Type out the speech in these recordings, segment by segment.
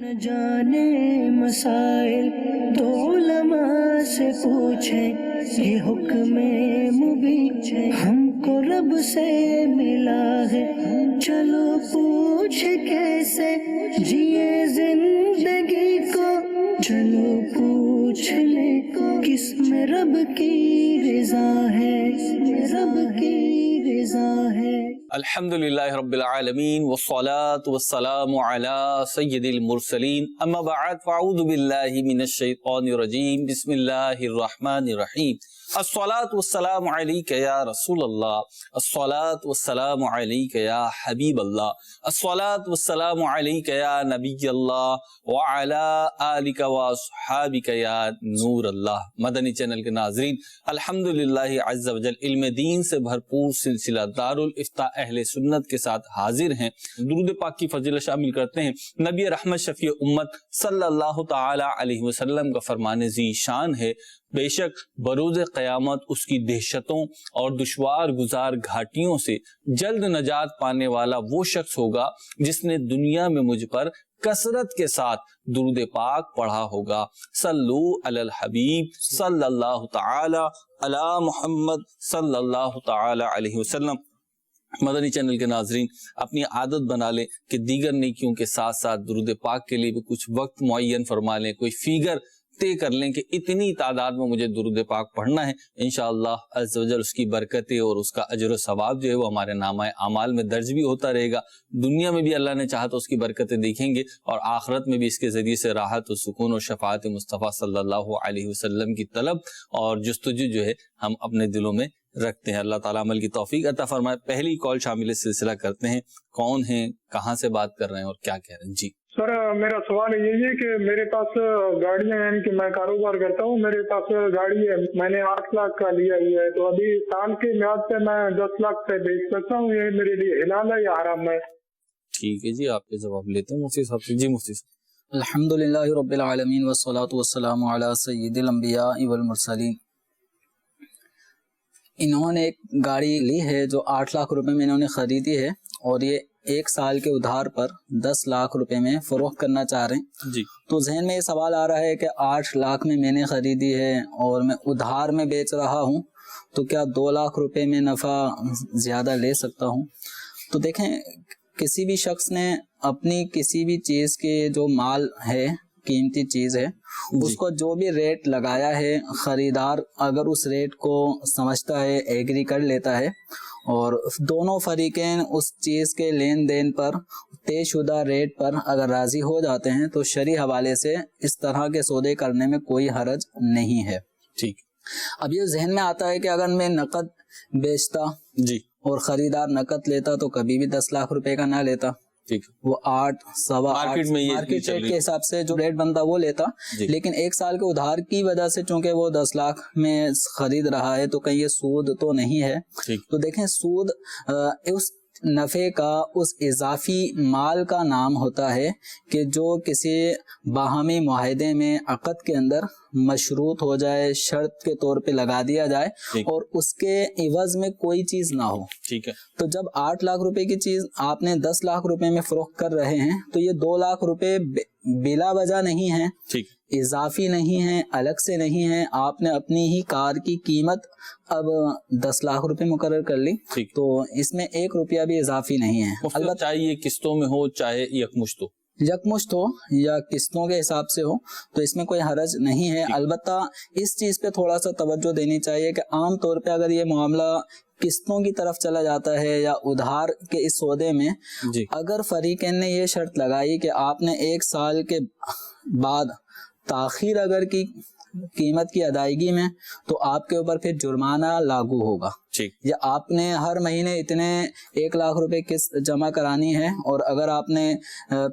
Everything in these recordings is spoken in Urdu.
نہ جانے مسائل تو علماء سے پوچھیں، یہ حکم مبین ہم کو رب سے ملا ہے، چلو پوچھ کیسے جیے زندگی کو، چلو پوچھ لے کس میں رب کی رضا ہے، رب کی رضا ہے۔ الحمدللہ رب العالمین والصلاة والسلام علی سید المرسلین، اما بعد فاعوذ باللہ من الشیطان الرجیم، بسم اللہ الرحمن الرحیم۔ الصلاة والسلام علیک یا رسول اللہ، الصلاة والسلام علیک یا حبیب اللہ، الصلاة والسلام علیک یا نبی اللہ وعلی آلک واصحابک یا نور اللہ۔ مدنی چینل کے ناظرین، الحمدللہ عز وجل علم دین سے بھرپور سلسلہ دارالافتاء اہل سنت کے ساتھ حاضر ہیں۔ درود پاک کی فضیلت شامل کرتے ہیں نبی رحمت شفیع امت صلی اللہ تعالی علیہ وسلم کا فرمان ذی شان ہے، بے شک بروز قیامت اس کی دہشتوں اور دشوار گزار گھاٹیوں سے جلد نجات پانے والا وہ شخص ہوگا جس نے دنیا میں مجھ پر کثرت کے ساتھ درود پاک پڑھا ہوگا۔ صلو علی الحبیب صلی اللہ تعالی علی محمد صلی اللہ تعالی علیہ وسلم۔ مدنی چینل کے ناظرین، اپنی عادت بنا لیں کہ دیگر نیکیوں کے ساتھ ساتھ درود پاک کے لیے بھی کچھ وقت معین فرما لیں، کوئی فیگر طے کر لیں کہ اتنی تعداد میں مجھے درود پاک پڑھنا ہے۔ انشاءاللہ عز و جل اس کی برکتیں اور اس کا اجر و ثواب جو ہے وہ ہمارے نامہ اعمال میں درج بھی ہوتا رہے گا۔ دنیا میں بھی اللہ نے چاہا تو اس کی برکتیں دیکھیں گے، اور آخرت میں بھی اس کے ذریعے سے راحت و سکون اور شفاعت مصطفیٰ صلی اللہ علیہ وسلم کی طلب اور جستجو جو ہے ہم اپنے دلوں میں رکھتے ہیں۔ اللہ تعالیٰ عمل کی توفیق عطا فرمائے۔ پہلی کال شامل سلسلہ کرتے ہیں، کون ہیں، کہاں سے بات کر رہے ہیں اور کیا کہہ رہے ہیں؟ جی سر، میرا سوال یہی ہے کہ میرے پاس گاڑیاں، یعنی کہ میں کاروبار کرتا ہوں، میرے پاس گاڑی ہے، میں نے 8 لاکھ کا لیا ہی ہے، تو ابھی سال کی میعاد پہ میں 10 لاکھ سے بیچ سکتا ہوں، یہ میرے لیے حلال ہے یا حرام ہے؟ ٹھیک ہے جی، آپ کے جواب لیتے ہیں مفتی صاحب سے۔ جی مفتی صاحب۔ الحمدللہ رب العالمین والصلاة والسلام علی سید الانبیاء والمرسلین۔ انہوں نے ایک گاڑی لی ہے جو 8 لاکھ روپے میں انہوں نے خریدی ہے، اور یہ 1 سال کے ادھار پر 10 لاکھ روپے میں فروخت کرنا چاہ رہے ہیں۔ جی تو ذہن میں یہ سوال آ رہا ہے کہ 8 لاکھ میں نے خریدی ہے اور میں ادھار میں بیچ رہا ہوں، تو کیا 2 لاکھ روپے میں نفع زیادہ لے سکتا ہوں؟ تو دیکھیں، کسی بھی شخص نے اپنی کسی بھی چیز کے جو مال ہے، قیمتی چیز ہے، اس کو جو بھی ریٹ لگایا ہے، خریدار اگر اس ریٹ کو سمجھتا ہے، ایگری کر لیتا ہے، اور دونوں فریقین اس چیز کے لین دین پر طے شدہ ریٹ پر اگر راضی ہو جاتے ہیں، تو شرعی حوالے سے اس طرح کے سودے کرنے میں کوئی حرج نہیں ہے۔ ٹھیک۔ اب یہ ذہن میں آتا ہے کہ اگر میں نقد بیچتا جی اور خریدار نقد لیتا تو کبھی بھی 10 لاکھ روپے کا نہ لیتا، ٹھیک، وہ 8 سوا مارکیٹ میں مارکیٹ ریٹ کے حساب سے جو ریٹ بنتا وہ لیتا۔ لیکن 1 سال کے ادھار کی وجہ سے چونکہ وہ 10 لاکھ میں خرید رہا ہے، تو کہیں یہ سود تو نہیں ہے۔ تو دیکھیں، سود اس نفع کا، اس اضافی مال کا نام ہوتا ہے کہ جو کسی باہمی معاہدے میں، عقد کے اندر مشروط ہو جائے، شرط کے طور پہ لگا دیا جائے، اور اس کے عوض میں کوئی چیز نہ ہو۔ ٹھیک ہے۔ تو جب 8 لاکھ روپے کی چیز آپ نے 10 لاکھ روپے میں فروخت کر رہے ہیں، تو یہ 2 لاکھ روپے بلا وجہ نہیں ہیں، اضافی نہیں ہیں، الگ سے نہیں ہیں، آپ نے اپنی ہی کار کی قیمت اب 10 لاکھ روپے مقرر کر لی، تو اس میں 1 روپیہ بھی اضافی نہیں ہے۔ البتہ چاہے یہ قسطوں میں ہو، چاہے یکمشت ہو، یکمشت ہو یا قسطوں کے حساب سے ہو، تو اس میں کوئی حرج نہیں ہے۔ البتہ اس چیز پہ تھوڑا سا توجہ دینی چاہیے کہ عام طور پہ اگر یہ معاملہ قسطوں کی طرف چلا جاتا ہے یا ادھار کے اس سودے میں، اگر فریقین نے یہ شرط لگائی کہ آپ نے 1 سال کے بعد تاخیر اگر کی قیمت کی ادائیگی میں، تو آپ کے اوپر پھر جرمانہ لاگو ہوگا، یا آپ نے ہر مہینے اتنے 1 لاکھ روپے قسط جمع کرانی ہے، اور اگر آپ نے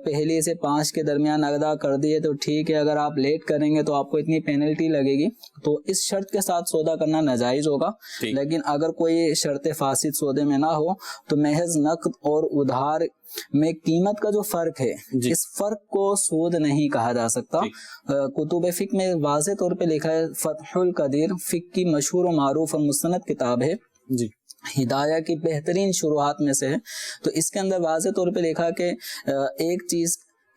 پہلی سے 5 کے درمیان ادا کر دیے تو ٹھیک ہے، اگر آپ لیٹ کریں گے تو آپ کو اتنی پینلٹی لگے گی، تو اس شرط کے ساتھ سودا کرنا ناجائز ہوگا۔ لیکن اگر کوئی شرط فاسد سودے میں نہ ہو، تو محض نقد اور ادھار میں قیمت کا جو فرق ہے، اس فرق کو سود نہیں کہا جا سکتا۔ کتب فقہ میں واضح طور پہ لکھا ہے، فتح القدیر فقہ کی مشہور و معروف اور مستند کتاب ہے، ہدایہ کی بہترین شروحات میں سے ہے۔ تو اس کے اندر واضح طور پہ لکھا کہ ایک چیز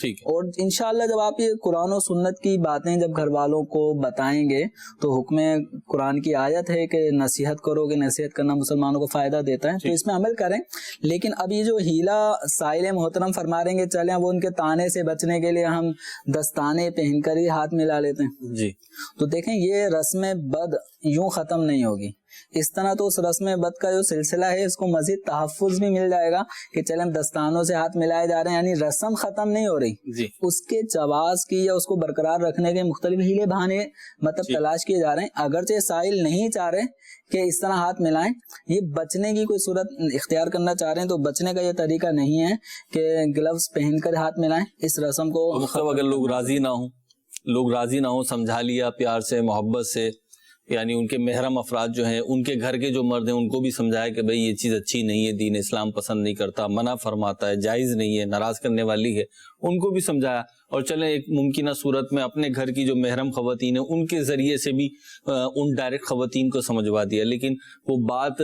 ٹھیک ہے. اور انشاءاللہ جب آپ یہ قرآن و سنت کی باتیں جب گھر والوں کو بتائیں گے تو حکم قرآن کی آیت ہے کہ نصیحت کرو گے، نصیحت کرنا مسلمانوں کو فائدہ دیتا ہے، تو اس میں عمل کریں. لیکن اب یہ جو ہیلا سائل محترم فرما رہے ہیں کہ چلیں وہ ان کے تانے سے بچنے کے لیے ہم دستانے پہن کر ہی ہاتھ ملا لیتے ہیں، جی تو دیکھیں یہ رسم بد یوں ختم نہیں ہوگی. اس طرح تو اس رسم بد کا جو سلسلہ ہے اس کو مزید تحفظ بھی مل جائے گا کہ چلیں دستانوں سے ہاتھ ملائے جا رہے ہیں، یعنی رسم ختم نہیں ہو رہی. جی اس کے جواز کی یا اس کو برقرار رکھنے کے مختلف ہیلے بہانے مطلب تلاش کیے جا رہے ہیں. اگرچہ سائل نہیں چاہ رہے کہ اس طرح ہاتھ ملائیں، یہ بچنے کی کوئی صورت اختیار کرنا چاہ رہے ہیں تو بچنے کا یہ طریقہ نہیں ہے کہ گلوز پہن کر ہاتھ ملائیں. اس رسم کو مطلب اگر لوگ راضی نہ ہوں سمجھا لیا پیار سے محبت سے، یعنی ان کے محرم افراد جو ہیں، ان کے گھر کے جو مرد ہیں ان کو بھی سمجھایا کہ بھئی یہ چیز اچھی نہیں ہے، دین اسلام پسند نہیں کرتا، منع فرماتا ہے، جائز نہیں ہے، ناراض کرنے والی ہے، ان کو بھی سمجھایا. اور چلیں ایک ممکنہ صورت میں اپنے گھر کی جو محرم خواتین ہیں ان کے ذریعے سے بھی ان ڈائریکٹ خواتین کو سمجھوا دیا، لیکن وہ بات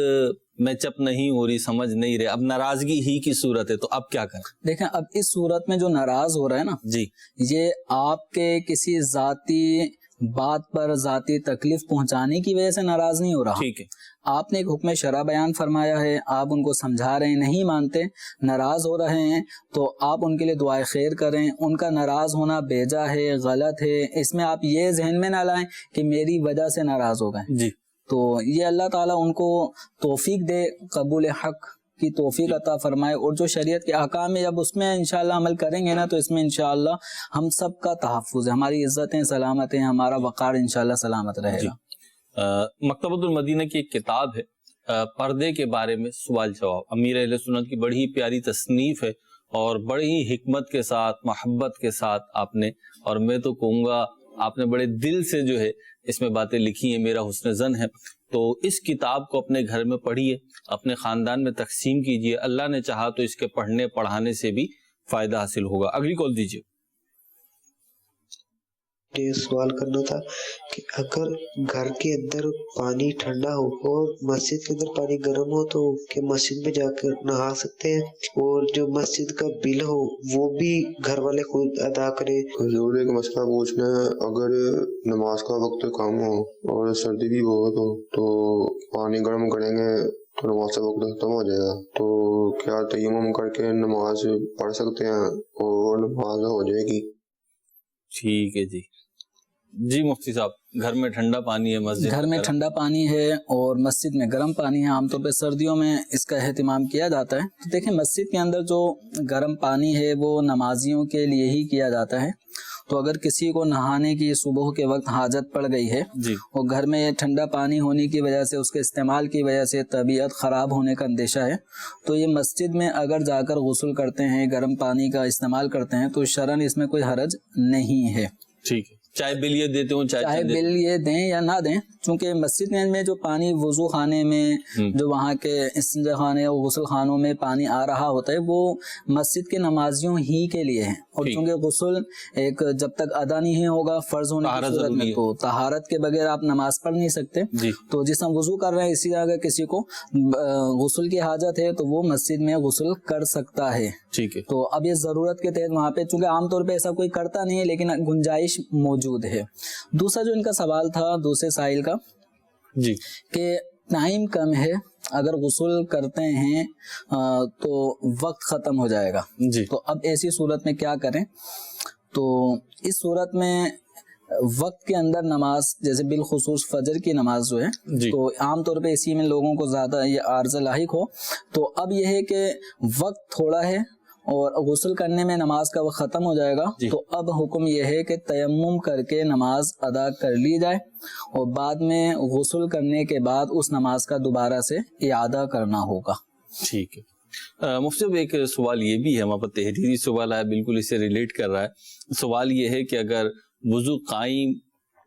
میچ اپ نہیں ہو رہی، سمجھ نہیں رہے، اب ناراضگی ہی کی صورت ہے، تو اب کیا کریں؟ دیکھیں اب اس صورت میں جو ناراض ہو رہا ہے نا، جی یہ آپ کے کسی ذاتی بات پر ذاتی تکلیف پہنچانے کی وجہ سے ناراض نہیں ہو رہا. ٹھیک ہے. آپ نے ایک حکم شرع بیان فرمایا ہے، آپ ان کو سمجھا رہے ہیں، نہیں مانتے، ناراض ہو رہے ہیں، تو آپ ان کے لیے دعائے خیر کریں. ان کا ناراض ہونا بیجا ہے، غلط ہے، اس میں آپ یہ ذہن میں نہ لائیں کہ میری وجہ سے ناراض ہو گئے. جی تو یہ اللہ تعالیٰ ان کو توفیق دے، قبول حق کی توفیق عطا فرمائے. اور جو شریعت کے احکام ہے جب اس میں انشاءاللہ عمل کریں گے نا تو اس میں انشاءاللہ ہم سب کا تحفظ ہے، ہماری عزتیں سلامت ہیں، ہمارا وقار انشاءاللہ سلامت رہے گا. مکتبۃ المدینہ کی ایک کتاب ہے پردے کے بارے میں سوال جواب، امیر اہل سنت کی بڑی پیاری تصنیف ہے اور بڑی ہی حکمت کے ساتھ محبت کے ساتھ آپ نے، اور میں تو کہوں گا آپ نے بڑے دل سے جو ہے اس میں باتیں لکھی ہیں، میرا حسن ظن ہے. تو اس کتاب کو اپنے گھر میں پڑھیے، اپنے خاندان میں تقسیم کیجیے، اللہ نے چاہا تو اس کے پڑھنے پڑھانے سے بھی فائدہ حاصل ہوگا. اگلی کال دیجیے. یہ سوال کرنا تھا کہ اگر گھر کے اندر پانی ٹھنڈا ہو اور مسجد کے اندر پانی گرم ہو تو کہ مسجد میں جا کر نہا سکتے ہیں، اور جو مسجد کا بل ہو وہ بھی گھر والے خود ادا کریں؟ حضور ایک مسئلہ پوچھنا ہے، اگر نماز کا وقت کم ہو اور سردی بھی بہت ہو تو پانی گرم کریں گے تو نماز کا وقت ختم ہو جائے گا، تو کیا تیمم کر کے نماز پڑھ سکتے ہیں اور نماز ہو جائے گی؟ ٹھیک ہے جی مفتی صاحب، گھر میں ٹھنڈا پانی ہے، مسجد گھر میں ٹھنڈا پانی ہے اور مسجد میں گرم پانی ہے، عام طور پہ سردیوں میں اس کا اہتمام کیا جاتا ہے. تو دیکھیں مسجد کے اندر جو گرم پانی ہے وہ نمازیوں کے لیے ہی کیا جاتا ہے. تو اگر کسی کو نہانے کی صبح کے وقت حاجت پڑ گئی ہے جی اور گھر میں ٹھنڈا پانی ہونے کی وجہ سے، اس کے استعمال کی وجہ سے طبیعت خراب ہونے کا اندیشہ ہے، تو یہ مسجد میں اگر جا کر غسل کرتے ہیں، گرم پانی کا استعمال کرتے ہیں تو شرعاً اس میں کوئی حرج نہیں ہے. ٹھیک ہے. چاہے بل یہ دیتے ہوں چاہے بل یہ دیں یا نہ دیں، چونکہ مسجد میں جو پانی وضو خانے میں، جو وہاں کے استنجا خانے اور غسل خانوں میں پانی آ رہا ہوتا ہے وہ مسجد کے نمازیوں ہی کے لیے ہے. اور چونکہ غسل ایک جب تک ادا نہیں ہوگا فرض ہونے کی صورت میں، تو طہارت کے بغیر آپ نماز پڑھ نہیں سکتے. تو جس ہم وضو کر رہے ہیں اسی طرح کسی کو غسل کی حاجت ہے تو وہ مسجد میں غسل کر سکتا ہے. ٹھیک ہے. تو اب یہ ضرورت کے تحت وہاں پہ، چونکہ عام طور پہ ایسا کوئی کرتا نہیں ہے لیکن گنجائش موجود ہے. دوسرا جو ان کا سوال تھا دوسرے سائل کا، جی کہ ٹائم کم ہے، اگر غسل کرتے ہیں تو وقت ختم ہو جائے گا، جی تو اب ایسی صورت میں کیا کریں؟ تو اس صورت میں وقت کے اندر نماز، جیسے بالخصوص فجر کی نماز جو ہے تو عام طور پہ اسی میں لوگوں کو زیادہ یہ عارض لاحق ہو، تو اب یہ ہے کہ وقت تھوڑا ہے اور غسل کرنے میں نماز کا وقت ختم ہو جائے گا، تو اب حکم یہ ہے کہ تیمم کر کے نماز ادا کر لی جائے اور بعد میں غسل کرنے کے بعد اس نماز کا دوبارہ سے اعادہ کرنا ہوگا. ٹھیک ہے. مفتی صاحب ایک سوال یہ بھی ہے، ہمارے پاس تحریری سوال ہے، بالکل اسے ریلیٹ کر رہا ہے. سوال یہ ہے کہ اگر وضو قائم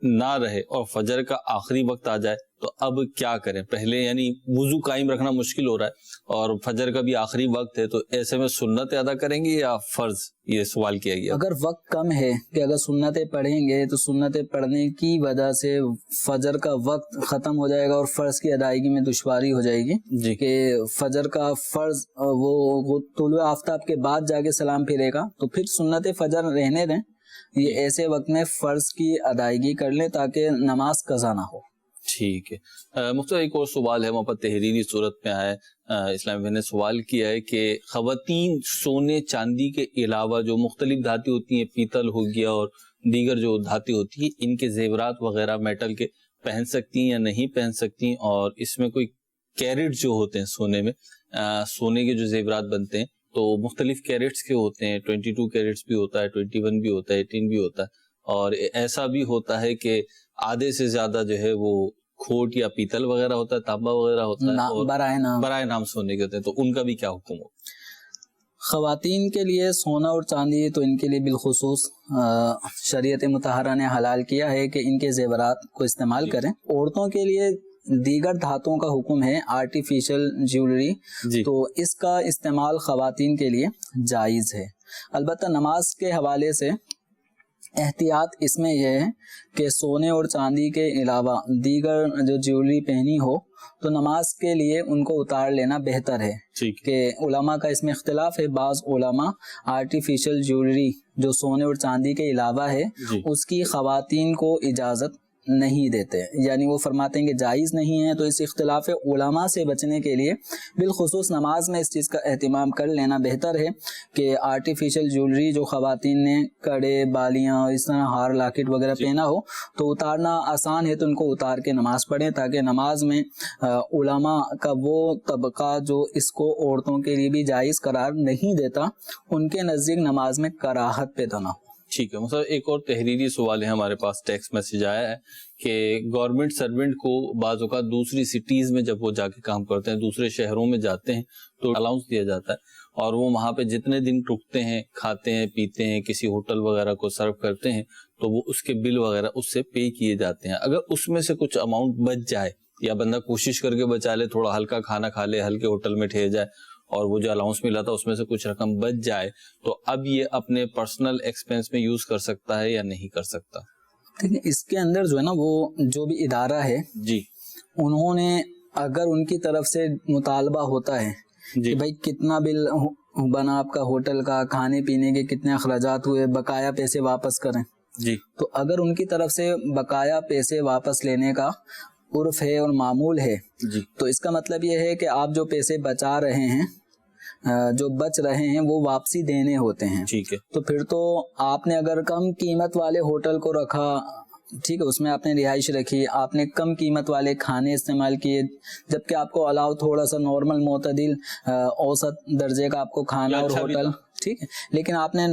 نہ رہے اور فجر کا آخری وقت آ جائے تو اب کیا کریں؟ پہلے یعنی وضو قائم رکھنا مشکل ہو رہا ہے اور فجر کا بھی آخری وقت ہے، تو ایسے میں سنت ادا کریں گے یا فرض؟ یہ سوال کیا گیا. اگر وقت کم ہے کہ اگر سنتیں پڑھیں گے تو سنتیں پڑھنے کی وجہ سے فجر کا وقت ختم ہو جائے گا اور فرض کی ادائیگی میں دشواری ہو جائے گی جی کہ فجر کا فرض وہ طلوع آفتاب کے بعد جا کے سلام پھرے گا، تو پھر سنت فجر رہنے دیں، یہ ایسے وقت میں فرض کی ادائیگی کر لیں تاکہ نماز قضا نہ ہو. ٹھیک ہے. مختلف ایک اور سوال ہے، وہاں پر تحریری صورت میں آیا ہے. اسلام نے سوال کیا ہے کہ خواتین سونے چاندی کے علاوہ جو مختلف دھاتیں ہوتی ہیں، پیتل ہو گیا اور دیگر جو دھاتیں ہوتی ہیں، ان کے زیورات وغیرہ میٹل کے پہن سکتی ہیں یا نہیں پہن سکتی ہیں، اور اس میں کوئی کیرٹ جو ہوتے ہیں سونے میں، سونے کے جو زیورات بنتے ہیں تو مختلف کیرٹس کے ہوتے ہیں، 22 کیرٹس بھی ہوتا ہے، 21 بھی ہوتا ہے، 18 بھی ہوتا ہے، اور ایسا بھی ہوتا ہے کہ آدھے سے زیادہ جو ہے وہ کھوٹ یا پیتل وغیرہ ہوتا ہے، تانبا وغیرہ ہوتا ہے، اور برائے نام سونے کے ہوتے ہیں، تو ان کا بھی کیا حکم ہو؟ خواتین کے لیے سونا اور چاندی تو ان کے لیے بالخصوص شریعت مطہرہ نے حلال کیا ہے کہ ان کے زیورات کو استعمال کریں. عورتوں کے لیے دیگر دھاتوں کا حکم ہے، آرٹیفیشل جیولری، تو اس کا استعمال خواتین کے لیے جائز ہے. البتہ نماز کے حوالے سے احتیاط اس میں یہ ہے کہ سونے اور چاندی کے علاوہ دیگر جو جیولری پہنی ہو تو نماز کے لیے ان کو اتار لینا بہتر ہے. کہ علماء کا اس میں اختلاف ہے، بعض علماء آرٹیفیشل جیولری جو سونے اور چاندی کے علاوہ ہے اس کی خواتین کو اجازت نہیں دیتے، یعنی وہ فرماتے ہیں کہ جائز نہیں ہے. تو اس اختلاف علماء سے بچنے کے لیے بالخصوص نماز میں اس چیز کا اہتمام کر لینا بہتر ہے کہ آرٹیفیشل جیولری جو خواتین نے کڑے، بالیاں، اس طرح ہار، لاکٹ وغیرہ پہنا ہو تو اتارنا آسان ہے تو ان کو اتار کے نماز پڑھیں، تاکہ نماز میں علماء کا وہ طبقہ جو اس کو عورتوں کے لیے بھی جائز قرار نہیں دیتا، ان کے نزدیک نماز میں کراہت پیدا نہ ہو. ٹھیک ہے. مثلا ایک اور تحریری سوال ہے، ہمارے پاس ٹیکسٹ میسج آیا ہے کہ گورنمنٹ سرونٹ کو بعض اوقات دوسری سٹیز میں جب وہ جا کے کام کرتے ہیں، دوسرے شہروں میں جاتے ہیں تو الاؤنس دیا جاتا ہے اور وہ وہاں پہ جتنے دن رکتے ہیں، کھاتے ہیں، پیتے ہیں، کسی ہوٹل وغیرہ کو سرو کرتے ہیں تو وہ اس کے بل وغیرہ اس سے پے کیے جاتے ہیں. اگر اس میں سے کچھ اماؤنٹ بچ جائے یا بندہ کوشش کر کے بچا لے، تھوڑا ہلکا کھانا کھا لے، ہلکے ہوٹل میں ٹھہر جائے اور وہ جو الاؤنس ملا تھا اس میں سے کچھ رقم بچ جائے، تو اب یہ اپنے پرسنل ایکسپینس میں یوز کر سکتا ہے یا نہیں کر سکتا؟ اس کے اندر جو ہے نا، وہ جو بھی ادارہ ہے جی، انہوں نے اگر ان کی طرف سے مطالبہ ہوتا ہے کہ بھائی کتنا بل بنا آپ کا ہوٹل کا، کھانے پینے کے کتنے اخراجات ہوئے، بقایا پیسے واپس کریں، تو اگر ان کی طرف سے بقایا پیسے واپس لینے کا عرف ہے اور معمول ہے تو اس کا مطلب یہ ہے کہ آپ جو پیسے بچا رہے ہیں، جو بچ رہے ہیں، وہ واپسی دینے ہوتے ہیں. ٹھیک ہے. تو پھر تو آپ نے اگر کم قیمت والے ہوٹل کو رکھا، ٹھیک ہے، اس میں آپ نے رہائش رکھی، آپ نے کم قیمت والے کھانے استعمال کیے، جبکہ آپ کو علاوہ تھوڑا سا نارمل معتدل اوسط درجے کا آپ کو کھانا اور ہوٹل، ٹھیک ہے، لیکن آپ نے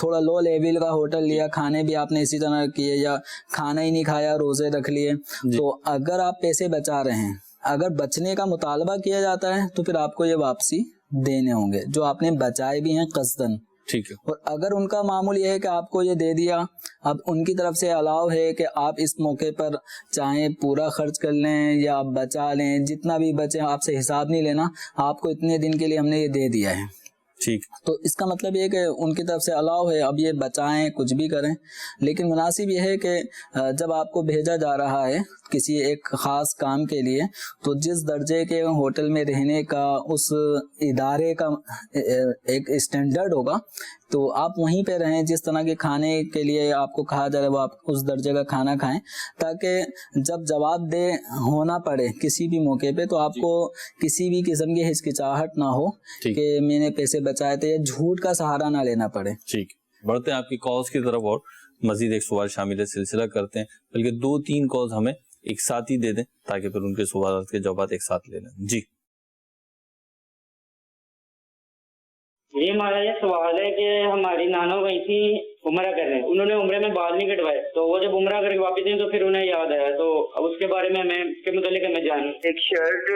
تھوڑا لو لیول کا ہوٹل لیا، کھانے بھی آپ نے اسی طرح کیے یا کھانا ہی نہیں کھایا، روزے رکھ لیے، تو اگر آپ پیسے بچا رہے ہیں، اگر بچنے کا مطالبہ کیا جاتا ہے تو پھر آپ کو یہ واپسی دینے ہوں گے جو آپ نے بچائے بھی ہیں قصدن. ٹھیک ہے. اور اگر ان کا معمول یہ ہے کہ آپ کو یہ دے دیا، اب ان کی طرف سے الاؤ ہے کہ آپ اس موقع پر چاہیں پورا خرچ کر لیں یا آپ بچا لیں، جتنا بھی بچے آپ سے حساب نہیں لینا، آپ کو اتنے دن کے لیے ہم نے یہ دے دیا ہے. ٹھیک. تو اس کا مطلب یہ کہ ان کی طرف سے الاؤ ہے، اب یہ بچائیں، کچھ بھی کریں، لیکن مناسب یہ ہے کہ جب آپ کو بھیجا جا رہا ہے کسی ایک خاص کام کے لیے تو جس درجے کے ہوٹل میں رہنے کا اس ادارے کا ایک اسٹینڈرڈ ہوگا تو آپ وہیں پہ رہیں، جس طرح کے کھانے کے لیے آپ کو کہا جا رہا ہے وہ آپ اس درجے کا کھانا کھائیں، تاکہ جب جواب دہ ہونا پڑے کسی بھی موقع پہ تو آپ کو کسی بھی قسم کی ہچکچاہٹ نہ ہو کہ میں نے پیسے بچائے تھے، یا جھوٹ کا سہارا نہ لینا پڑے. ٹھیک. بڑھتے ہیں آپ کی کالز کی طرف اور مزید ایک سوال شامل ہے، سلسلہ کرتے ہیں، بلکہ 2-3 کالز ہمیں ایک ساتھ ہی دے دیں تاکہ پھر ان کے سوالات کے جوابات ایک ساتھ لے لیں. جی یہ ہمارا یہ سوال ہے کہ ہماری نانو گئی تھی عمرہ کرنے, انہوں نے عمرے میں بال نہیں کٹوائے, تو وہ جب عمرہ کر کے واپس آئیں تو پھر انہیں یاد آیا, تو اب اس کے بارے میں ہمیں اس کے متعلق ہمیں جانیں. ایک شرٹ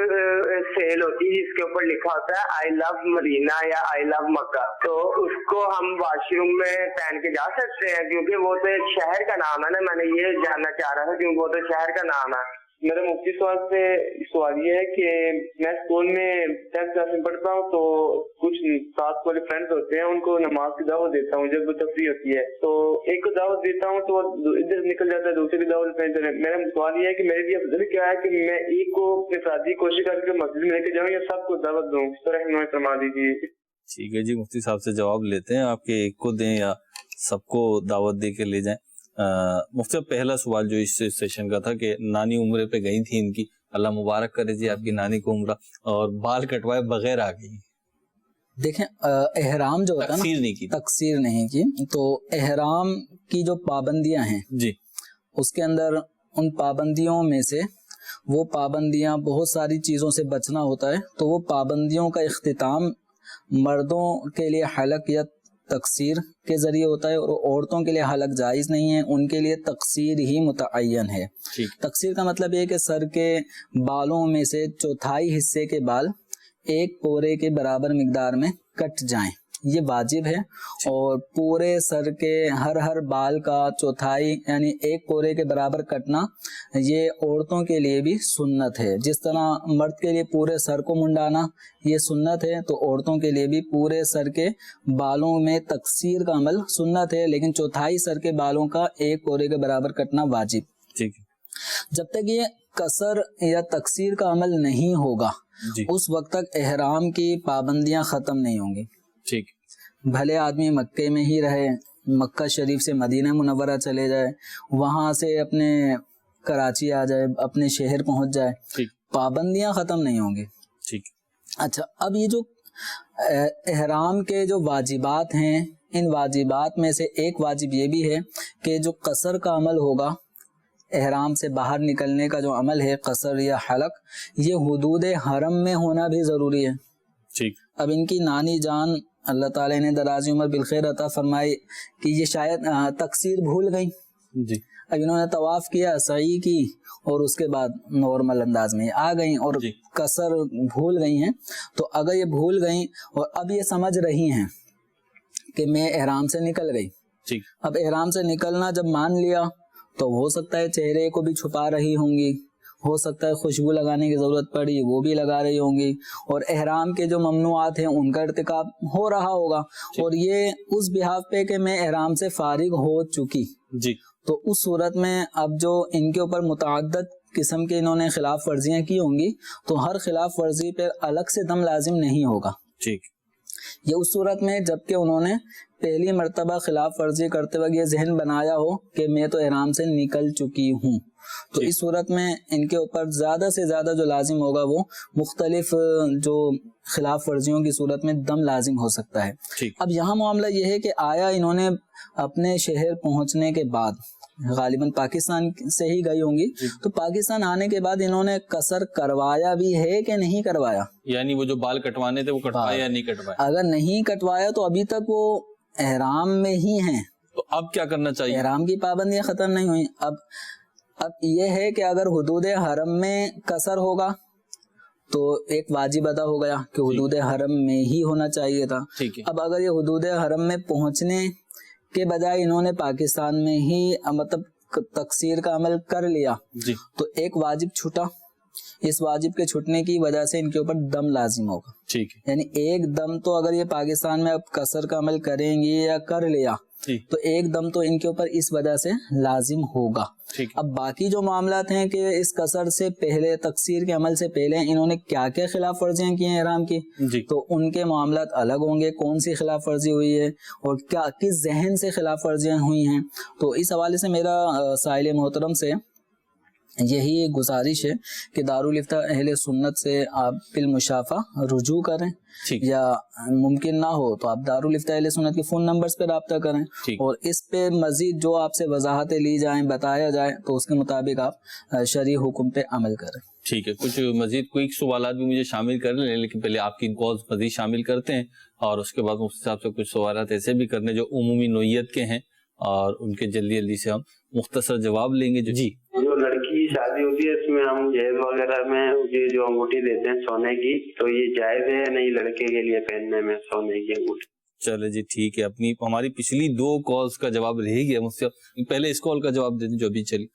سیل ہوتی ہے جس کے اوپر لکھا ہوتا ہے آئی لو مدینہ یا آئی لو مکہ, تو اس کو ہم واش روم میں پہن کے جا سکتے ہیں کیونکہ وہ تو ایک شہر کا نام ہے نا, میں نے یہ جاننا چاہ رہا تھا کیونکہ وہ تو شہر کا نام ہے. میرا مفتی صاحب سے سوال یہ ہے کہ میں اسکول میں 10th کلاس میں پڑھتا ہوں, تو کچھ ساتھ والے فرینڈس ہوتے ہیں ان کو نماز کی دعوت دیتا ہوں جب وہ تفریح ہوتی ہے, تو ایک کو دعوت دیتا ہوں تو ادھر نکل جاتا ہے, دوسرے کی دعوت دیتا ہے. میرا سوال یہ ہے کہ میرے لیے افضل کیا ہے کہ میں ایک کو افرادی کوشش کر کے مسجد میں لے کے جاؤں یا سب کو دعوت دوں, اس طرح ہمیں فرما دیجیے. ٹھیک ہے جی, مفتی صاحب سے جواب لیتے ہیں, آپ کے ایک کو دیں یا سب کو دعوت دے کے لے جائیں. مفتی صاحب پہلا سوال جو اس سیشن کا تھا کہ نانی عمرے پہ گئی تھی ان کی, اللہ مبارک کرے جی آپ کی نانی کو عمرہ, اور بال کٹوائے بغیر آ گئی. دیکھیں احرام جو ہوتا ہے تقصیر نہیں کی, تقصیر نہیں کی, تو احرام کی جو پابندیاں ہیں جی اس کے اندر ان پابندیوں میں سے وہ پابندیاں بہت ساری چیزوں سے بچنا ہوتا ہے, تو وہ پابندیوں کا اختتام مردوں کے لیے حلق یا تقصیر کے ذریعے ہوتا ہے, اور عورتوں کے لیے حلق جائز نہیں ہے, ان کے لیے تقصیر ہی متعین ہے. تقصیر کا مطلب یہ ہے کہ سر کے بالوں میں سے چوتھائی حصے کے بال ایک پورے کے برابر مقدار میں کٹ جائیں, یہ واجب ہے. اور پورے سر کے ہر بال کا چوتھائی یعنی ایک پورے کے برابر کٹنا یہ عورتوں کے لیے بھی سنت ہے. جس طرح مرد کے لیے پورے سر کو منڈانا یہ سنت ہے, تو عورتوں کے لیے بھی پورے سر کے بالوں میں تقصیر کا عمل سنت ہے, لیکن چوتھائی سر کے بالوں کا ایک پورے کے برابر کٹنا واجب. ٹھیک ہے, جب تک یہ قصر یا تقصیر کا عمل نہیں ہوگا اس وقت تک احرام کی پابندیاں ختم نہیں ہوں گی. ٹھیک, بھلے آدمی مکے میں ہی رہے, مکہ شریف سے مدینہ منورہ چلے جائے, وہاں سے اپنے کراچی آ جائے, اپنے شہر پہنچ جائے, پابندیاں ختم نہیں ہوں گی. ٹھیک, اچھا, اب یہ جو احرام کے جو واجبات ہیں, ان واجبات میں سے ایک واجب یہ بھی ہے کہ جو قصر کا عمل ہوگا, احرام سے باہر نکلنے کا جو عمل ہے قصر یا حلق, یہ حدود حرم میں ہونا بھی ضروری ہے. ٹھیک, اب ان کی نانی جان اللہ تعالیٰ نے دراز عمر بالخیر عطا فرمائی کہ یہ شاید تقصیر بھول گئی جی. اب انہوں نے طواف کیا, سعی کی, اور اس کے بعد نارمل انداز میں آ گئیں اور قصر بھول گئی ہیں. تو اگر یہ بھول گئیں اور اب یہ سمجھ رہی ہیں کہ میں احرام سے نکل گئی, اب احرام سے نکلنا جب مان لیا تو ہو سکتا ہے چہرے کو بھی چھپا رہی ہوں گی, ہو سکتا ہے خوشبو لگانے کی ضرورت پڑی وہ بھی لگا رہی ہوں گی, اور احرام کے جو ممنوعات ہیں ان کا ارتکاب ہو رہا ہوگا, اور یہ اس بحاف پہ کہ میں احرام سے فارغ ہو چکی جی. تو اس صورت میں اب جو ان کے اوپر متعدد قسم کے انہوں نے خلاف ورزیاں کی ہوں گی, تو ہر خلاف ورزی پہ الگ سے دم لازم نہیں ہوگا. ٹھیک, یہ اس صورت میں جبکہ انہوں نے پہلی مرتبہ خلاف ورزی کرتے وقت یہ ذہن بنایا ہو کہ میں تو احرام سے نکل چکی ہوں, تو اس صورت میں ان کے اوپر زیادہ سے زیادہ جو لازم ہوگا وہ مختلف جو خلاف ورزیوں کی صورت میں دم لازم ہو سکتا ہے. اب یہاں معاملہ یہ ہے کہ آیا انہوں نے اپنے شہر پہنچنے کے بعد, غالباً پاکستان سے ہی گئی ہوں گی, تو پاکستان آنے کے بعد انہوں نے قصر کروایا بھی ہے کہ نہیں کروایا, یعنی وہ جو بال کٹوانے تھے وہ کٹوایا یا نہیں کٹوایا؟ اگر نہیں کٹوایا تو ابھی تک وہ احرام میں ہی ہیں, تو اب کیا کرنا چاہیے؟ احرام کی پابندیاں ختم نہیں ہوئی. اب یہ ہے کہ اگر حدود حرم میں قصر ہوگا تو ایک واجب ادا ہو گیا کہ حدود حرم میں ہی ہونا چاہیے تھا. اب اگر یہ حدود حرم میں پہنچنے کے بجائے انہوں نے پاکستان میں ہی مطلب تقصیر کا عمل کر لیا تو ایک واجب چھوٹا, اس واجب کے چھٹنے کی وجہ سے ان کے اوپر دم لازم ہوگا. یعنی ایک دم تو اگر یہ پاکستان میں اب قصر کا عمل کریں گے یا کر لیا تو ایک دم تو ان کے اوپر اس وجہ سے لازم ہوگا. اب باقی جو معاملات ہیں کہ اس قصر سے پہلے, تقصیر کے عمل سے پہلے انہوں نے کیا کیا خلاف ورزیاں کی ہیں احرام کی, تو ان کے معاملات الگ ہوں گے, کون سی خلاف ورزی ہوئی ہے اور کیا کس ذہن سے خلاف ورزیاں ہوئی ہیں. تو اس حوالے سے میرا سائل محترم سے یہی گزارش ہے کہ دارالفتہ اہل سنت سے آپ بالمشافہ رجوع کریں، یا ممکن نہ ہو تو آپ دارالفتہ اہل سنت کے فون نمبرز پہ رابطہ کریں، اور اس پہ مزید جو آپ سے وضاحتیں لی جائیں، بتایا جائے، تو اس کے مطابق آپ شرعی حکم پہ عمل کریں۔ ٹھیک ہے، کچھ مزید کوئک سوالات بھی مجھے شامل کر لیں، لیکن پہلے آپ کی کالز مزید شامل کرتے ہیں، اور اس کے بعد مفتی صاحب سے کچھ سوالات ایسے بھی کرنے جو عمومی نوعیت کے ہیں، اور ان کے جلدی جلدی سے ہم مختصر جواب لیں گے۔ جی، جو لڑکی کی شادی ہوتی ہے اس میں ہم جہیز وغیرہ میں یہ جو انگوٹھی دیتے ہیں سونے کی، تو یہ جائز ہے یا نہیں لڑکے کے لیے پہننے میں سونے کی انگوٹھی؟ چلے جی ٹھیک ہے، ہماری پچھلی 2 کالز کا جواب رہ گیا مفتی صاحب، پہلے اس کال کا جواب دے دیں جو ابھی چلی۔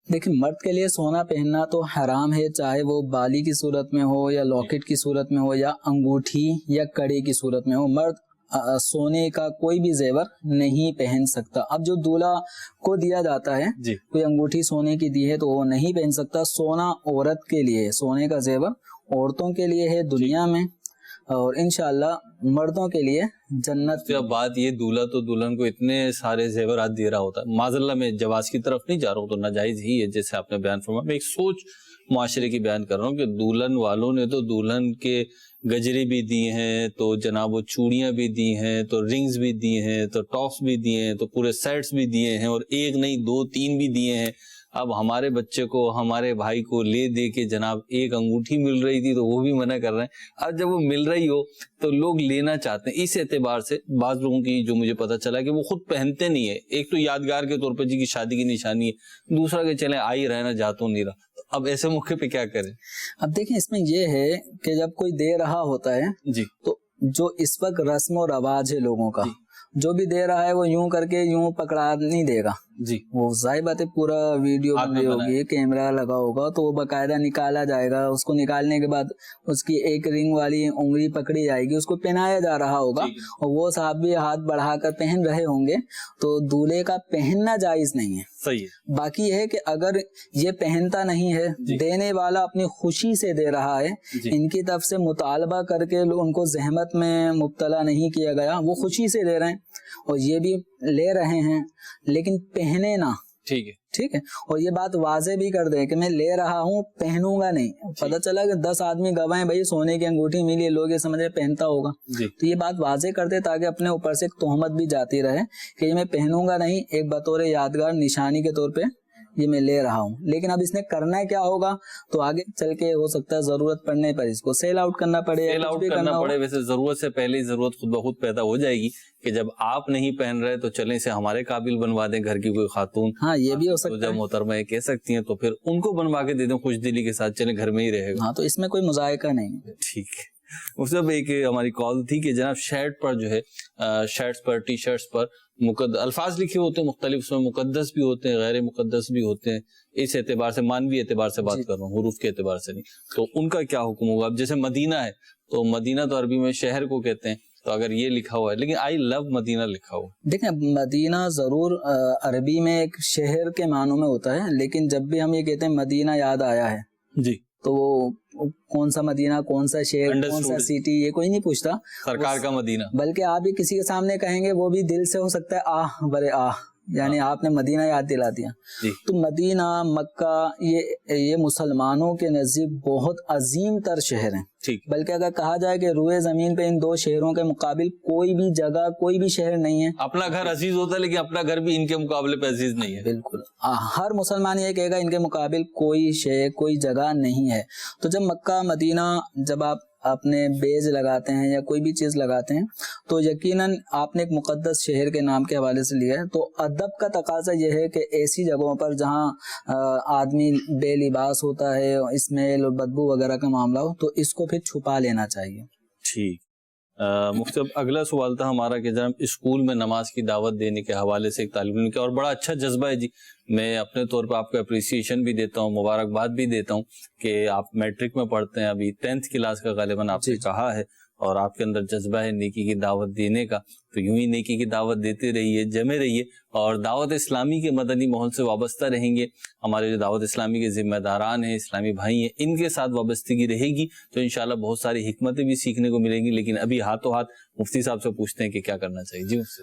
دیکھیں، مرد کے لیے سونا پہننا تو حرام ہے، چاہے وہ بالی کی صورت میں ہو، یا لاکٹ کی صورت میں ہو، یا انگوٹھی یا کڑی کی صورت میں ہو۔ مرد سونے کا کوئی بھی زیور نہیں پہن سکتا۔ اب جو دولہا کو دیا جاتا ہے، کوئی انگوٹھی سونے کی دی ہے تو وہ نہیں پہن سکتا۔ سونا عورت کے لیے، سونے کا زیور عورتوں کے لیے ہے دنیا میں، اور انشاءاللہ مردوں کے لیے جنت۔ بات یہ، دولہا تو دلہن کو اتنے سارے زیورات دے رہا ہوتا ہے، معذاللہ میں جواز کی طرف نہیں جا رہا ہوں، تو ناجائز ہی ہے جیسے آپ نے بیان فرمایا۔ میں ایک سوچ معاشرے کی بیان کر رہا ہوں کہ دلہن والوں نے تو دلہن کے گجرے بھی دیے ہیں، تو جناب وہ چوڑیاں بھی دی ہیں، تو رنگز بھی دیے ہیں، تو ٹاپس بھی دیے ہیں، تو پورے سیٹس بھی دیے ہیں، اور ایک نہیں 2 3 بھی دیے ہیں۔ اب ہمارے بچے کو، ہمارے بھائی کو لے دے کے جناب ایک انگوٹھی مل رہی تھی تو وہ بھی منع کر رہے ہیں۔ اب جب وہ مل رہی ہو تو لوگ لینا چاہتے ہیں۔ اس اعتبار سے بعض لوگوں کی جو مجھے پتا چلا کہ وہ خود پہنتے نہیں ہے، ایک تو یادگار کے طور پہ جی کی شادی کی نشانی ہے، دوسرا کہ چلیں آ ہی رہنا، جاتوں نہیں رہا۔ اب ایسے موقع پہ کیا کریں؟ اب دیکھیں، اس میں یہ ہے کہ جب کوئی دے رہا ہوتا ہے جی، تو جو اس وقت رسم و رواج ہے لوگوں کا، جو بھی دے رہا ہے وہ یوں کر کے یوں پکڑا نہیں دے گا جی، وہ ظاہر بات ہے پورا ویڈیو بنائی ہوگی، کیمرہ لگا ہوگا، تو وہ باقاعدہ نکالا جائے گا۔ اس کو نکالنے کے بعد اس کی ایک رنگ والی انگلی پکڑی جائے گی، اس کو پہنایا جا رہا ہوگا، اور وہ صاحب بھی ہاتھ بڑھا کر پہن رہے ہوں گے، تو دولہے کا پہننا جائز نہیں ہے۔ صحیح ہے۔ باقی یہ ہے کہ اگر یہ پہنتا نہیں ہے، دینے والا اپنی خوشی سے دے رہا ہے، ان کی طرف سے مطالبہ کر کے ان کو زحمت میں مبتلا نہیں کیا گیا، وہ خوشی سے دے رہے ہیں اور یہ بھی لے رہے ہیں، لیکن پہنے نہ، ٹھیک ہے، اور یہ بات واضح بھی کر دیں کہ میں لے رہا ہوں، پہنوں گا نہیں۔ پتہ چلا کہ 10 آدمی گواہیں بھائی سونے کی انگوٹھی ملی، لوگ یہ سمجھ رہے پہنتا ہوگا، تو یہ بات واضح کر دے تاکہ اپنے اوپر سے ایک تہمت بھی جاتی رہے کہ یہ میں پہنوں گا نہیں، ایک بطور یادگار نشانی کے طور پہ یہ میں لے رہا ہوں۔ لیکن اب اس نے کرنا کیا ہوگا تو آگے چل کے ہو سکتا ہے ضرورت پڑنے پر اس کو سیل آؤٹ کرنا پڑے، ویسے ضرورت سے پہلے ہی ضرورت خود بخود پیدا ہو جائے گی کہ جب آپ نہیں پہن رہے تو چلیں سے ہمارے قابل بنوا دیں، گھر کی کوئی خاتون، ہاں یہ بھی ہو سکتا ہے، جب محترمہ یہ کہہ سکتی ہیں تو پھر ان کو بنوا کے دے دیں خوش دلی کے ساتھ، چلیں گھر میں ہی رہے گا، ہاں تو اس میں کوئی مذائقہ نہیں۔ ٹھیک ہے۔ اس میں ایک ہماری کال تھی کہ جناب شرٹ پر جو ہے، شرٹس پر، ٹی شرٹس پر الفاظ لکھے ہوتے ہیں مختلف، اس میں مقدس بھی ہوتے ہیں، غیر مقدس بھی ہوتے ہیں، اس اعتبار سے، مانوی اعتبار سے بات کر رہا ہوں، حروف کے اعتبار سے نہیں، تو ان کا کیا حکم ہوگا؟ اب جیسے مدینہ ہے تو مدینہ تو عربی میں شہر کو کہتے ہیں، تو اگر یہ لکھا ہوا ہے، لیکن آئی لو مدینہ لکھا ہوا، دیکھیں مدینہ ضرور عربی میں ایک شہر کے معنوں میں ہوتا ہے، لیکن جب بھی ہم یہ کہتے ہیں مدینہ یاد آیا ہے جی، تو وہ کون سا مدینہ، کون سا شہر، کون سا سٹی، یہ کوئی نہیں پوچھتا، سرکار کا مدینہ، بلکہ آپ بھی کسی کے سامنے کہیں گے وہ بھی دل سے ہو سکتا ہے آہ برے آہ، یعنی آپ نے مدینہ یاد دلا دیا۔ تو مدینہ، مکہ، یہ مسلمانوں کے نزدیک بہت عظیم تر شہر ہیں، بلکہ اگر کہا جائے کہ روئے زمین پہ ان 2 شہروں کے مقابل کوئی بھی جگہ، کوئی بھی شہر نہیں ہے۔ اپنا گھر عزیز ہوتا ہے لیکن اپنا گھر بھی ان کے مقابلے پہ عزیز نہیں ہے، بالکل، ہر مسلمان یہ کہے گا ان کے مقابل کوئی شہر، کوئی جگہ نہیں ہے۔ تو جب مکہ، مدینہ، جب آپ اپنے بیج لگاتے ہیں یا کوئی بھی چیز لگاتے ہیں تو یقیناً آپ نے ایک مقدس شہر کے نام کے حوالے سے لیا ہے، تو ادب کا تقاضا یہ ہے کہ ایسی جگہوں پر جہاں آدمی بے لباس ہوتا ہے، اسمیل اور بدبو وغیرہ کا معاملہ ہو، تو اس کو پھر چھپا لینا چاہیے۔ ٹھیک۔ مفتی صاحب اگلا سوال تھا ہمارا کہ جناب اسکول میں نماز کی دعوت دینے کے حوالے سے ایک طالب علم کا، اور بڑا اچھا جذبہ ہے جی، میں اپنے طور پہ آپ کو اپریسیشن بھی دیتا ہوں، مبارکباد بھی دیتا ہوں کہ آپ میٹرک میں پڑھتے ہیں، ابھی 10th کلاس کا غالباً آپ نے کہا ہے، اور آپ کے اندر جذبہ ہے نیکی کی دعوت دینے کا، تو یوں ہی نیکی کی دعوت دیتے رہیے، جمے رہیے، اور دعوت اسلامی کے مدنی ماحول سے وابستہ رہیں گے۔ ہمارے جو دعوت اسلامی کے ذمہ داران ہیں، اسلامی بھائی ہیں، ان کے ساتھ وابستگی رہے گی تو انشاءاللہ بہت ساری حکمتیں بھی سیکھنے کو ملیں گی۔ لیکن ابھی ہاتھوں ہاتھ مفتی صاحب سے پوچھتے ہیں کہ کیا کرنا چاہیے۔ جی مفتی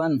1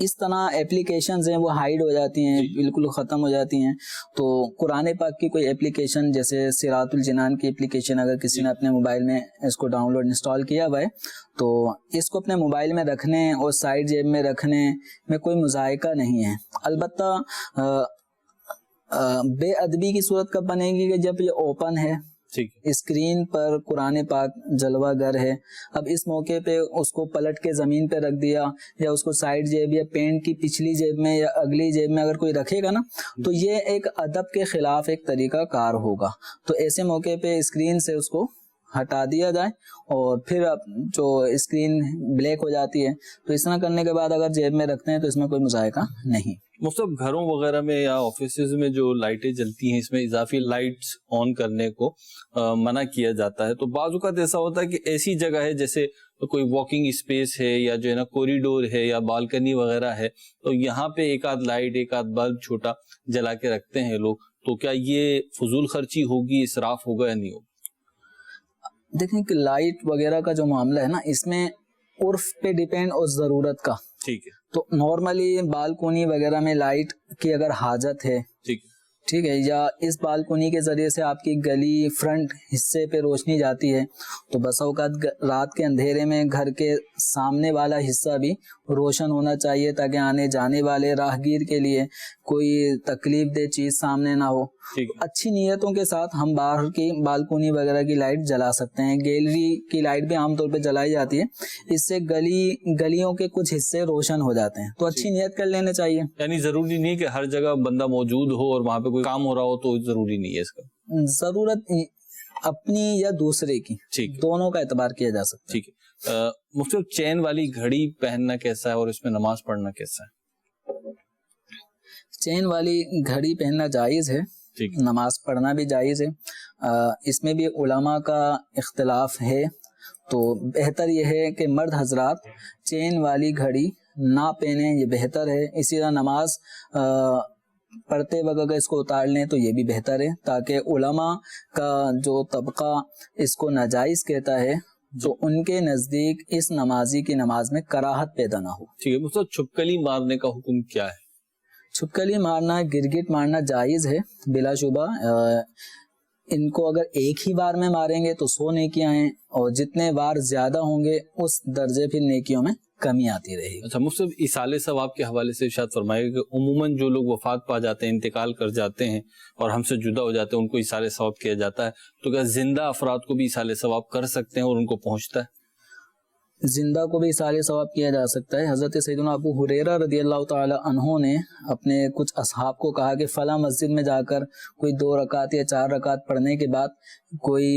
اس طرح اپلیکیشنز ہیں وہ ہائیڈ ہو جاتی ہیں, بالکل ختم ہو جاتی ہیں. تو قرآن پاک کی کوئی اپلیکیشن جیسے صراط الجنان کی اپلیکیشن اگر کسی نے اپنے موبائل میں اس کو ڈاؤن لوڈ انسٹال کیا ہوا ہے تو اس کو اپنے موبائل میں رکھنے اور سائڈ جیب میں رکھنے میں کوئی مذائقہ نہیں ہے. البتہ بے ادبی کی صورت کب بنے گی کہ جب یہ اوپن ہے, اسکرین پر قرآن پاک جلوہ گر ہے, اب اس موقع پہ اس کو پلٹ کے زمین پہ رکھ دیا یا اس کو سائڈ جیب یا پینٹ کی پچھلی جیب میں یا اگلی جیب میں اگر کوئی رکھے گا نا تو یہ ایک ادب کے خلاف ایک طریقہ کار ہوگا. تو ایسے موقع پہ اسکرین سے اس کو ہٹا دیا جائے اور پھر جو اسکرین بلیک ہو جاتی ہے تو اس طرح کرنے کے بعد اگر جیب میں رکھتے ہیں تو اس میں کوئی مذائقہ نہیں. مختلف گھروں وغیرہ میں یا آفیسز میں جو لائٹیں جلتی ہیں اس میں اضافی لائٹس آن کرنے کو منع کیا جاتا ہے. تو بعض اوقات ایسا ہوتا ہے کہ ایسی جگہ ہے جیسے کوئی واکنگ اسپیس ہے یا جو ہے نا کوریڈور ہے یا بالکنی وغیرہ ہے تو یہاں پہ ایک آدھ لائٹ ایک آدھ بلب چھوٹا جلا کے رکھتے ہیں لوگ, تو کیا یہ فضول خرچی ہوگی, اسراف ہوگا یا نہیں ہوگا؟ دیکھیں کہ لائٹ وغیرہ کا جو معاملہ ہے نا اس میں عرف پہ ڈیپینڈ اور ضرورت کا. ٹھیک ہے. تو نارملی بالکونی وغیرہ میں لائٹ کی اگر حاجت ہے ٹھیک ہے یا اس بالکونی کے ذریعے سے آپ کی گلی فرنٹ حصے پہ روشنی جاتی ہے تو بسا اوقات رات کے اندھیرے میں گھر کے سامنے والا حصہ بھی روشن ہونا چاہیے تاکہ آنے جانے والے راہگیر کے لیے کوئی تکلیف دہ چیز سامنے نہ ہو. اچھی نیتوں کے ساتھ ہم باہر کی بالکونی وغیرہ کی لائٹ جلا سکتے ہیں. گیلری کی لائٹ بھی عام طور پہ جلائی جاتی ہے, اس سے گلیوں کے کچھ حصے روشن ہو جاتے ہیں. تو اچھی نیت کر لینا چاہیے. یعنی ضروری نہیں کہ ہر جگہ بندہ موجود ہو اور وہاں پہ کوئی کام ہو رہا ہو تو ضروری نہیں ہے اس کا. ضرورت اپنی یا دوسرے کی دونوں کا اعتبار کیا جا سکتا ہے. ٹھیک ہے. مختلف چین والی گھڑی پہننا کیسا ہے اور اس میں نماز پڑھنا کیسا ہے؟ چین والی گھڑی پہننا جائز ہے, نماز پڑھنا بھی جائز ہے. اس میں بھی علماء کا اختلاف ہے. تو بہتر یہ ہے کہ مرد حضرات چین والی گھڑی نہ پہنیں, یہ بہتر ہے. اسی طرح نماز پڑھتے وقت اگر اس کو اتار لیں تو یہ بھی بہتر ہے تاکہ علماء کا جو طبقہ اس کو ناجائز کہتا ہے تو ان کے نزدیک اس نمازی کی نماز میں کراہت پیدا نہ ہو. ٹھیک ہے. مطلب چھپکلی مارنے کا حکم کیا ہے؟ چھپکلی مارنا, گرگٹ مارنا جائز ہے بلا شبہ. ان کو اگر ایک ہی بار میں ماریں گے تو 100 نیکیاں ہیں اور جتنے بار زیادہ ہوں گے اس درجے پھر نیکیوں میں کمی آتی رہے گی. اچھا, مصطفی ایصال ثواب کے حوالے سے ارشاد فرمائے کہ عموماً جو لوگ وفات پا جاتے ہیں, انتقال کر جاتے ہیں اور ہم سے جدا ہو جاتے ہیں, ان کو ایصال ثواب کیا جاتا ہے, تو کیا زندہ افراد کو بھی ایصال ثواب کر سکتے ہیں اور ان کو پہنچتا ہے؟ زندہ کو بھی ایصال ثواب کیا جا سکتا ہے. حضرت سیدنا ابو ہریرہ رضی اللہ تعالی عنہ نے اپنے کچھ اصحاب کو کہا کہ فلاں مسجد میں جا کر کوئی 2 رکعت یا 4 رکعت پڑھنے کے بعد کوئی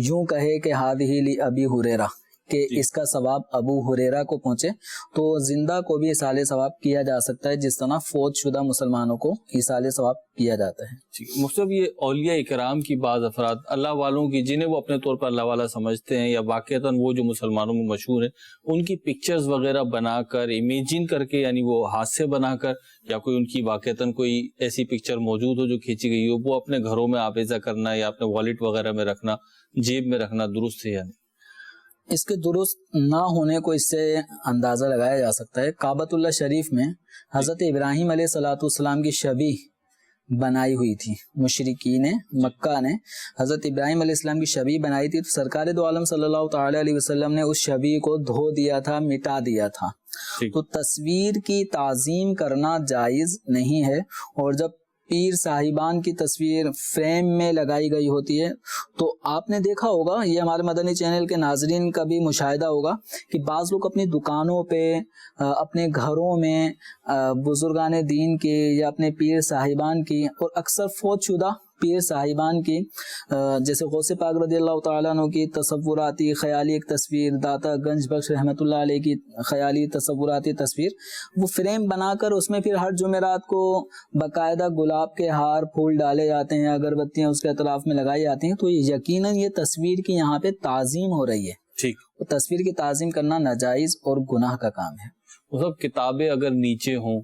یوں کہے کہ ہذہ لی ابی ہریرہ, کہ اس کا ثواب ابو ہریرہ کو پہنچے. تو زندہ کو بھی ایصال ثواب کیا جا سکتا ہے جس طرح فوت شدہ مسلمانوں کو ایصال ثواب کیا جاتا ہے. مصطفی یہ اولیاء اکرام کی بعض افراد اللہ والوں کی جنہیں وہ اپنے طور پر اللہ والا سمجھتے ہیں یا واقعتاً وہ جو مسلمانوں میں مشہور ہیں ان کی پکچرز وغیرہ بنا کر امیجن کر کے, یعنی وہ ہاتھ سے بنا کر یا کوئی ان کی واقعتاً کوئی ایسی پکچر موجود ہو جو کھینچی گئی ہو, وہ اپنے گھروں میں آویزہ کرنا یا اپنے والیٹ وغیرہ میں رکھنا, جیب میں رکھنا درست ہے یا نہیں؟ اس کے درست نہ ہونے کو اس سے اندازہ لگایا جا سکتا ہے. کعبۃ اللہ شریف میں حضرت ابراہیم علیہ الصلوۃ والسلام کی شبیہ بنائی ہوئی تھی. مشرکین مکہ نے حضرت ابراہیم علیہ السلام کی شبیہ بنائی تھی, تو سرکار دو عالم صلی اللہ تعالی علیہ وسلم نے اس شبیہ کو دھو دیا تھا, مٹا دیا تھا. تو تصویر کی تعظیم کرنا جائز نہیں ہے. اور جب پیر صاحبان کی تصویر فریم میں لگائی گئی ہوتی ہے تو آپ نے دیکھا ہوگا, یہ ہمارے مدنی چینل کے ناظرین کا بھی مشاہدہ ہوگا کہ بعض لوگ اپنی دکانوں پہ, اپنے گھروں میں بزرگان دین کی یا اپنے پیر صاحبان کی اور اکثر فوت شدہ پیر صاحبان کی, جیسے غوث پاک رضی اللہ تعالیٰ عنہ کی تصوراتی خیالی ایک تصویر, داتا گنج بخش رحمۃ اللہ علیہ کی خیالی تصوراتی تصویر, وہ فریم بنا کر اس میں پھر ہر جمعرات کو باقاعدہ گلاب کے ہار پھول ڈالے جاتے ہیں, اگربتیاں اس کے اطراف میں لگائی جاتی ہیں. تو یقیناً یہ تصویر کی یہاں پہ تعظیم ہو رہی ہے. ٹھیک. تصویر کی تعظیم کرنا ناجائز اور گناہ کا کام ہے. مطلب کتابیں اگر نیچے ہوں,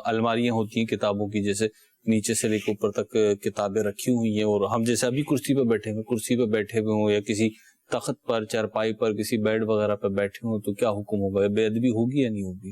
الماریاں ہوتی ہیں کتابوں کی, جیسے نیچے سے لے کے اوپر تک کتابیں رکھی ہوئی ہیں, اور ہم جیسے ابھی کرسی پہ بیٹھے ہوئے ہوں یا کسی تخت پر, چارپائی پر, کسی بیڈ وغیرہ پہ بیٹھے ہوں, تو کیا حکم ہوگا؟ بے ادبی ہوگی یا نہیں ہوگی؟